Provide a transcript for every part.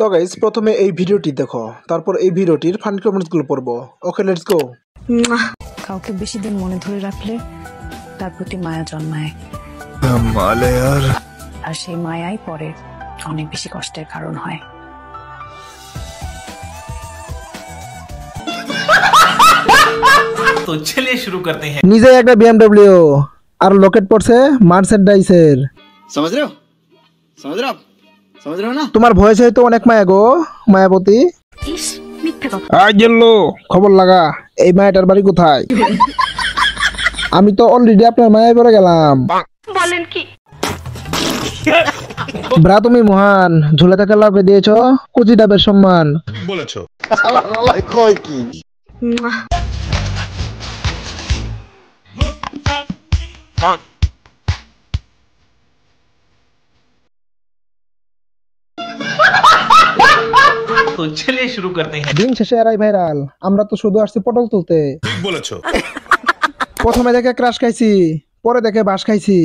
তো গাইস প্রথমে এই ভিডিওটি দেখো, তারপর এই ভিডিওটির ফানি কমেন্টসগুলো পড়বো। ওকে, লেটস গো। কাউকে বেশি দিন মনে ধরে রাখলে তার প্রতি মায়া জন্মায়, আর সেই মায়াই পরে অনেক বেশি কষ্টের কারণ হয়। तो चलिए शुरू करते हैं। নিজে একটা BMW আর লকেট পড়ছে মার্সেন্ডাইসের। समझ रहे हो ना? তোমার ভয়েস হয়তো অনেক মায়া গো, মায়াবতী। ইস, মিথ্যে কথা। আই গেলো, খবর লাগা, এই মায়াটার বাড়ি কোথায়? আমি তো অলরেডি আপনার মায়ায় পড়ে গেলাম। বলেন কি? ব্রা তুমি মহান, ঝুলে থাকা লাভে দিয়েছো কুচি ডাবের সম্মান বলেছো। কয় কি? तो चलिए शुरू करते हैं। দিন শেষে এরাই ভাইরাল, আমরা তো শুধু আসছি পটল তুলতে। ঠিক বলেছো। প্রথমে দেখে ক্রাশ খাইছি, পরে দেখে বাস খাইছি।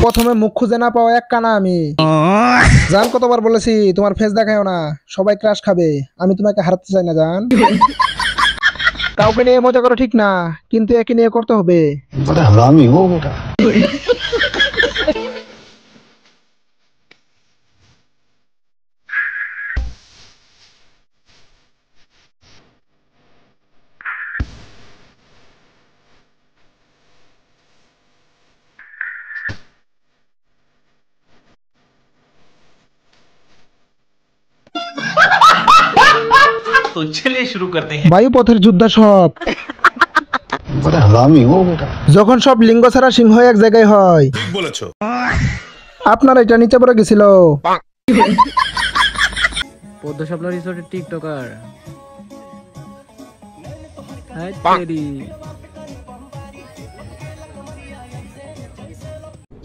প্রথমে মুখ খুঁজে না পাওয়া এক কানা আমি। জান কতবার বলেছি তোমার ফেস দেখায়ও না, সবাই ক্রাশ খাবে, আমি তোমাকে হারাতে চাই না জান। কাউকে নিয়ে মজা করা ঠিক না, কিন্তু একে নিয়ে করতে হবে। हरामी हो बेटा। तो चलिए शुरू करते हैं। বায়ুপথের যোদ্ধা সব, बड़ा हरामी हो बेटा। যখন সব লিঙ্গ ছাড়া সিংহ এক জায়গায় হয়। ঠিক বলেছো। আপনার এটা নিচে পড়ে গেছিল। পদ্মা শাপলা রিসোর্টের টিকটকার।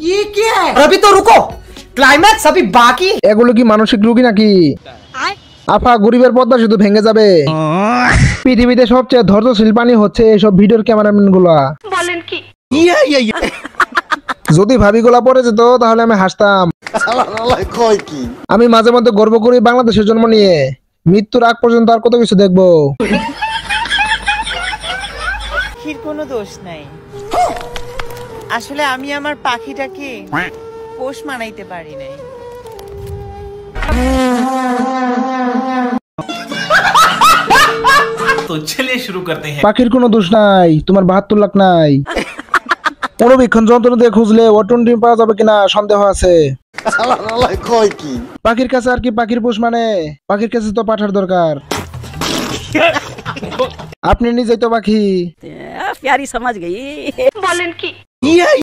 ये क्या है? अभी तो रुको, क्लाइमैक्स अभी बाकी। এগুলো কি মানসিক রোগী নাকি? আফা, গরিবের পদ্মা শুধু ভেঙে যাবে। পৃথিবীতে সবচেয়ে ধৈর্যশীল প্রাণী হচ্ছে এইসব ভিডিওর ক্যামেরাম্যান গুলা। বলেন কি? যদি ভাবি গুলা পড়ে যেত তাহলে আমি হাসতাম। কয় কি? আমি মাঝে মধ্যে গর্ব করি বাংলাদেশের জন্ম নিয়ে, মৃত্যুর আগ পর্যন্ত আর কত কিছু দেখবো। পাখির কোনো দোষ নাই, আসলে আমি আমার পাখিটাকে পোষ মানাইতে পারি নাই। तो चलिए शुरू करते हैं। পাখির কোনো দোষ নাই, তোমার 72 লাখ নাই। অনুবীক্ষণ যন্ত্র দিয়ে খুঁজলে অটন ডিম পাওয়া যাবে কিনা সন্দেহ আছে। কয় কি? পাখির কাছে আর কি পাখির পোষ মানে, পাখির কাছে তো পাঠার দরকার। আপনি নিজেই তো পাখি। प्यारी समझ गई। বলেন কি?